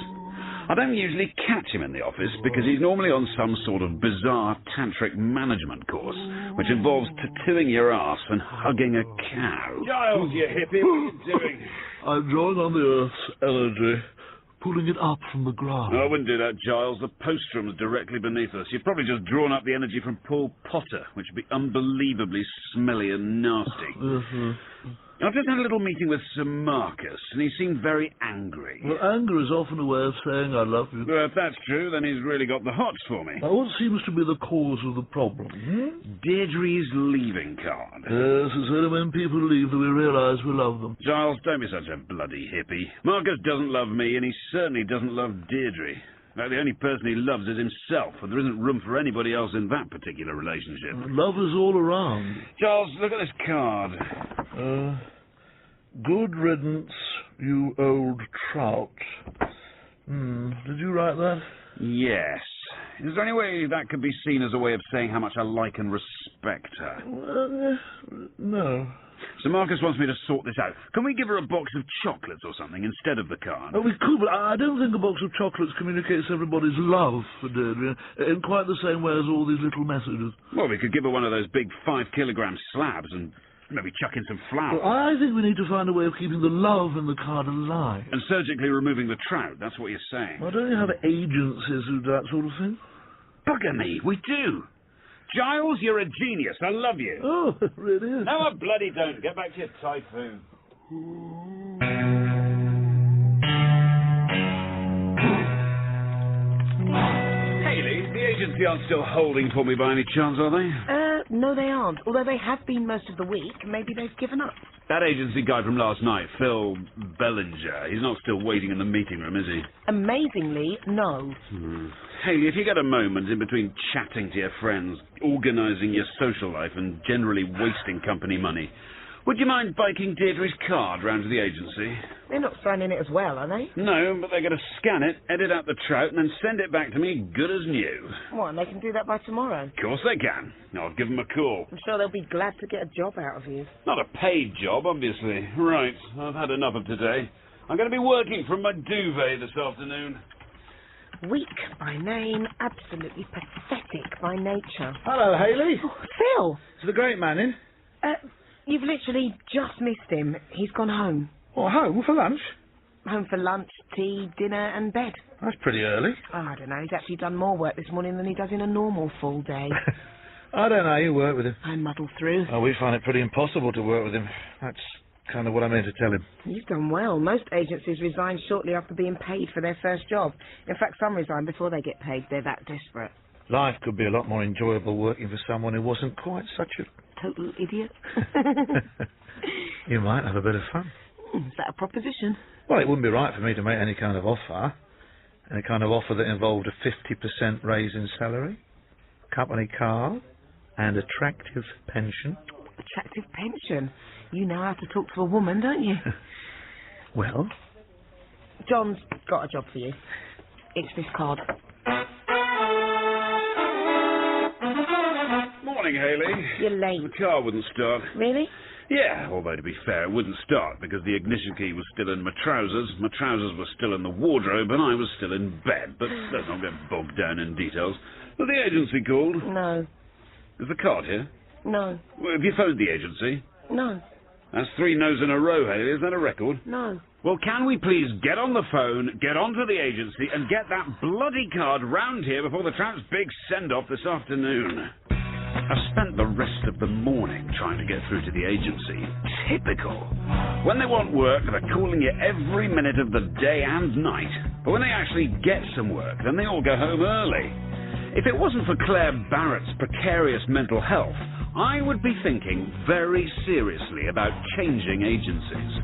I don't usually catch him in the office because he's normally on some sort of bizarre tantric management course, which involves tattooing your ass and hugging a cow. Giles, you hippie, what are you doing? I'm drawing on the Earth's energy, pulling it up from the ground. No, I wouldn't do that, Giles. The postrum's directly beneath us. You've probably just drawn up the energy from Paul Potter, which would be unbelievably smelly and nasty. I've just had a little meeting with Sir Marcus, and he seemed very angry. Well, anger is often a way of saying I love you. Well, if that's true, then he's really got the hots for me. Now, what seems to be the cause of the problem? Deirdre's leaving card. Yes, it's only when people leave that we realise we love them. Giles, don't be such a bloody hippie. Marcus doesn't love me, and he certainly doesn't love Deirdre. Now, the only person he loves is himself, and there isn't room for anybody else in that particular relationship. Love is all around. Giles, look at this card. Good riddance, you old trout. Did you write that? Yes. Is there any way that could be seen as a way of saying how much I like and respect her? No. Sir Marcus wants me to sort this out. Can we give her a box of chocolates or something instead of the card? Oh, we could, but I don't think a box of chocolates communicates everybody's love for Deirdre in quite the same way as all these little messages. Well, we could give her one of those big 5-kilogram slabs and maybe chuck in some flowers. Well, I think we need to find a way of keeping the love in the card alive. And surgically removing the trout, that's what you're saying. Well, don't you have agencies who do that sort of thing? Bugger me, we do. Giles, you're a genius. I love you. Oh, really? No, I bloody don't. Get back to your typhoon. Hayley, the agency aren't still holding for me by any chance, are they? No, they aren't. Although they have been most of the week. Maybe they've given up. That agency guy from last night, Phil Bellinger, he's not still waiting in the meeting room, is he? Amazingly, no. Hayley, if you get a moment in between chatting to your friends, organising your social life and generally wasting company money, would you mind biking Deirdre's card round to the agency? They're not signing it as well, are they? No, but they're going to scan it, edit out the trout, and then send it back to me good as new. Well, and they can do that by tomorrow. Of course they can. I'll give them a call. I'm sure they'll be glad to get a job out of you. Not a paid job, obviously. Right, I've had enough of today. I'm going to be working from my duvet this afternoon. Weak by name, absolutely pathetic by nature. Hello, Hayley. Oh, Phil! Is the great man in? You've literally just missed him. He's gone home. Or home for lunch? Home for lunch, tea, dinner and bed. That's pretty early. Oh, I don't know. He's actually done more work this morning than he does in a normal full day. I don't know. You work with him. I muddle through. Oh, we find it pretty impossible to work with him. That's kind of what I meant to tell him. You've done well. Most agencies resign shortly after being paid for their first job. In fact, some resign before they get paid. They're that desperate. Life could be a lot more enjoyable working for someone who wasn't quite such a... Total idiot. You might have a bit of fun. Is that a proposition? Well, it wouldn't be right for me to make any kind of offer. Any kind of offer that involved a 50% raise in salary, company car, and attractive pension. Attractive pension? You know how to talk to a woman, don't you? Well? John's got a job for you. It's this card. Morning, Hayley. You're late. The car wouldn't start. Really? Yeah, although to be fair, it wouldn't start because the ignition key was still in my trousers were still in the wardrobe, and I was still in bed. But let's not get bogged down in details. Have the agency called? No. Is the card here? No. Well, have you phoned the agency? No. That's 3 no's in a row, Hayley. Is that a record? No. Well, can we please get on the phone, get onto the agency, and get that bloody card round here before the Trout's big send-off this afternoon? I've spent the rest of the morning trying to get through to the agency. Typical. When they want work, they're calling you every minute of the day and night. But when they actually get some work, then they all go home early. If it wasn't for Clare Barrett's precarious mental health, I would be thinking very seriously about changing agencies.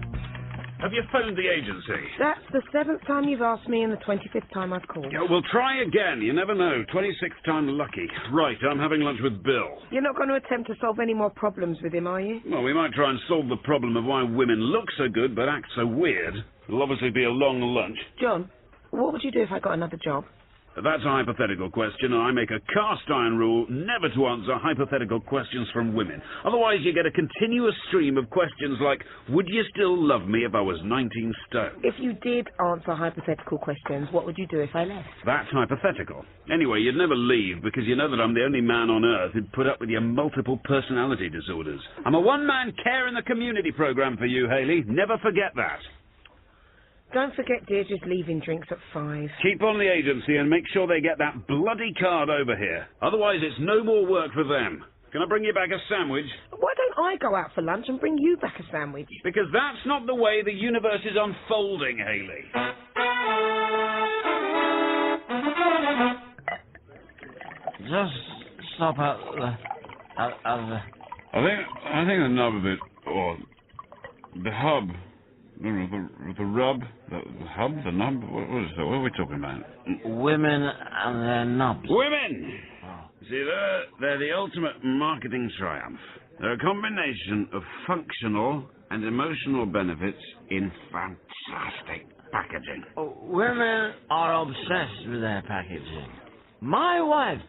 Have you phoned the agency? That's the 7th time you've asked me and the 25th time I've called. Yeah, we'll try again. You never know. 26th time lucky. Right, I'm having lunch with Bill. You're not going to attempt to solve any more problems with him, are you? Well, we might try and solve the problem of why women look so good but act so weird. It'll obviously be a long lunch. John, what would you do if I got another job? That's a hypothetical question, and I make a cast-iron rule never to answer hypothetical questions from women. Otherwise, you get a continuous stream of questions like, would you still love me if I was 19 stone? If you did answer hypothetical questions, what would you do if I left? That's hypothetical. Anyway, you'd never leave because you know that I'm the only man on earth who'd put up with your multiple personality disorders. I'm a one-man care in the community program for you, Hayley. Never forget that. Don't forget Deirdre's leaving drinks at 5. Keep on the agency and make sure they get that bloody card over here. Otherwise, it's no more work for them. Can I bring you back a sandwich? Why don't I go out for lunch and bring you back a sandwich? Because that's not the way the universe is unfolding, Hayley. Just stop at the... I think the nub of it, or the hub... The rub, the hub, the nub, what is that? What are we talking about? Women and their nubs. Women! See, they're the ultimate marketing triumph. They're a combination of functional and emotional benefits in fantastic packaging. Women are obsessed with their packaging. My wife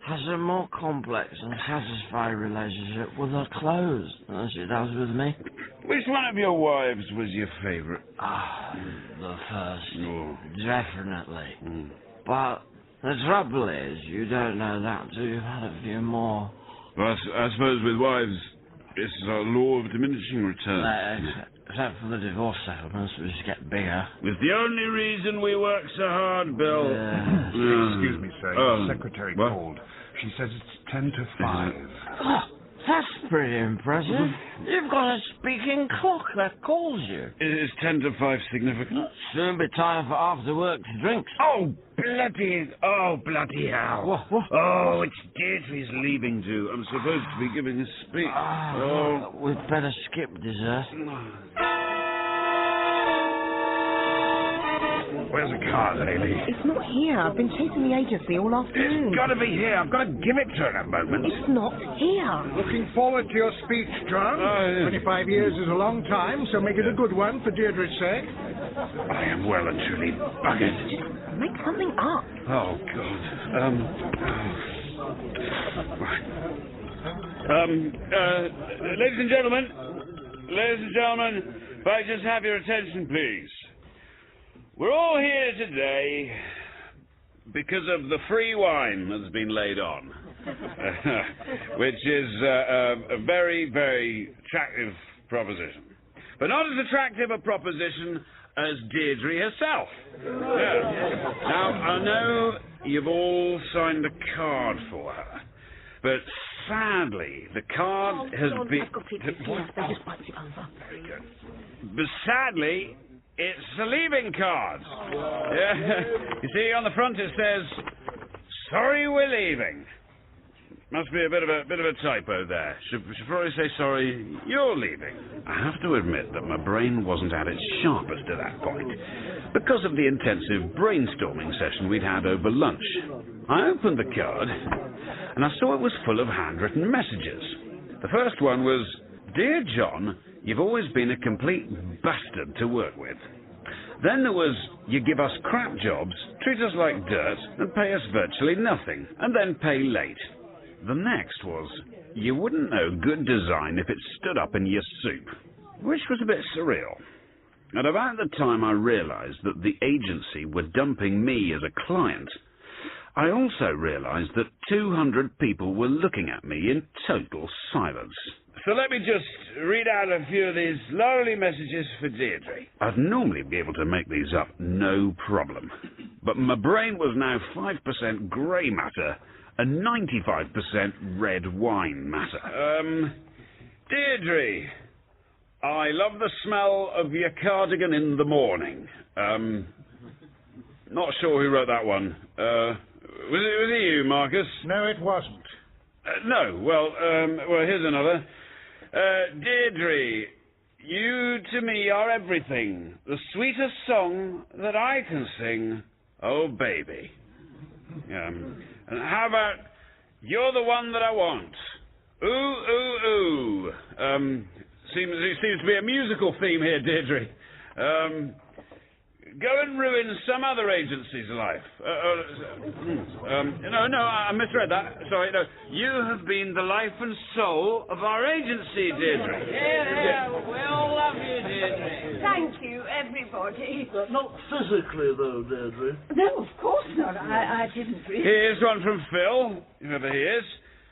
has a more complex and satisfying relationship with her clothes than she does with me. Which one of your wives was your favourite? The first. Oh. Definitely. But the trouble is, you don't know that till you've had a few more. Well, I suppose with wives, it's a law of diminishing returns. Except for the divorce settlements, which get bigger. It's the only reason we work so hard, Bill. Excuse me, sir. Your secretary called. She says it's 10 to 5. Oh, that's pretty impressive. You've got a speaking clock that calls you. Is 10 to 5 significant? Soon be time for after-work drinks. Oh, bloody hell. What? Oh, it's Deirdre's leaving to. I'm supposed to be giving a speech. We'd better skip dessert. Where's the card, Hayley? It's not here. I've been chasing the agency all afternoon. It's got to be here. I've got to give it to her in a moment. It's not here. Looking forward to your speech, John. 25 years is a long time, so make it a good one for Deirdre's sake. I am well and truly buggered. Just make something up. Oh, God. Ladies and gentlemen, if I just have your attention, please. We're all here today because of the free wine that's been laid on, which is a very, very attractive proposition. But not as attractive a proposition as Deirdre herself. Yeah. Now, I know you've all signed a card for her, but sadly, the card has been... I've got it. Yes, they just wiped it over. Very good. But sadly... it's a leaving card. Yeah. You see, on the front it says, "Sorry, we're leaving." Must be a bit of a typo there. Should probably say, "Sorry, you're leaving." I have to admit that my brain wasn't at its sharpest at that point because of the intensive brainstorming session we'd had over lunch. I opened the card and I saw it was full of handwritten messages. The first one was, "Dear John, you've always been a complete bastard to work with." Then there was, "You give us crap jobs, treat us like dirt, and pay us virtually nothing, and then pay late." The next was, "You wouldn't know good design if it stood up in your soup," which was a bit surreal. At about the time I realised that the agency were dumping me as a client, I also realised that 200 people were looking at me in total silence. So let me just read out a few of these lovely messages for Deirdre. I'd normally be able to make these up, no problem. But my brain was now 5% grey matter and 95% red wine matter. Deirdre, I love the smell of your cardigan in the morning. Not sure who wrote that one. Was it you, Marcus? No, it wasn't. No. Well, here's another. Deirdre, you to me are everything. The sweetest song that I can sing. Oh, baby. And how about, you're the one that I want. Ooh, ooh, ooh. Seems to be a musical theme here, Deirdre. Go and ruin some other agency's life. No, I misread that. Sorry, no. You have been the life and soul of our agency, Deirdre. Yeah, we all love you, Deirdre. Thank you, everybody. Not physically, though, Deirdre. No, of course not. I didn't really. Here's one from Phil, whoever he is.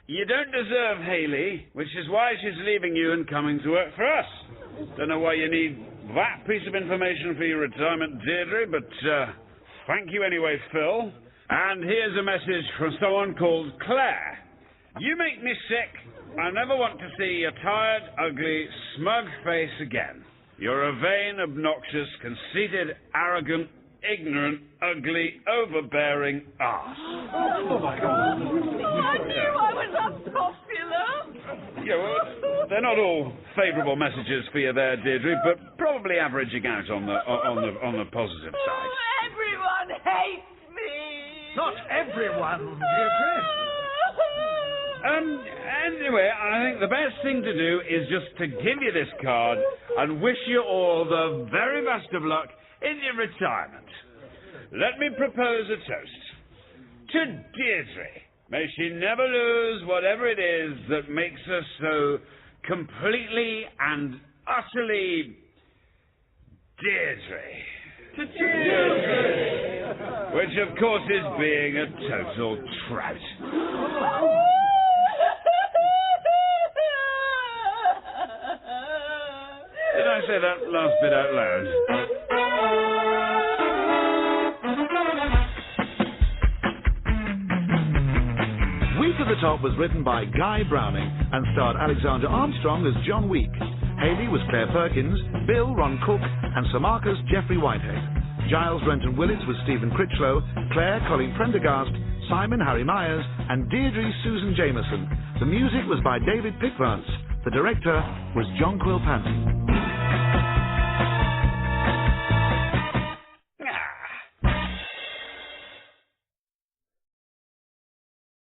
You don't deserve Hayley, which is why she's leaving you and coming to work for us. Don't know why you need that piece of information for your retirement, Deirdre, but thank you anyway, Phil. And here's a message from someone called Clare. You make me sick. I never want to see your tired, ugly, smug face again. You're a vain, obnoxious, conceited, arrogant, ignorant, ugly, overbearing arse. Oh, my God. I knew I was unpopular. Yeah, well, they're not all favourable messages for you there, Deirdre, but probably averaging out on the positive side. Oh, everyone hates me. Not everyone, Deirdre. Anyway, I think the best thing to do is just to give you this card and wish you all the very best of luck in your retirement. Let me propose a toast to Deirdre, May she never lose whatever it is that makes her so completely and utterly Deirdre. Which, of course, is being a total trout. Did I say that last bit out loud? Week at the Top was written by Guy Browning and starred Alexander Armstrong as John Week. Hayley was Clare Perkins, Bill Ron Cook, and Sir Marcus Geoffrey Whitehead. Giles Renton Willits was Stephen Critchlow, Clare Colleen Prendergast, Simon Harry Myers, and Deirdre Susan Jameson. The music was by David Pickvance. The director was Jonquil Panting.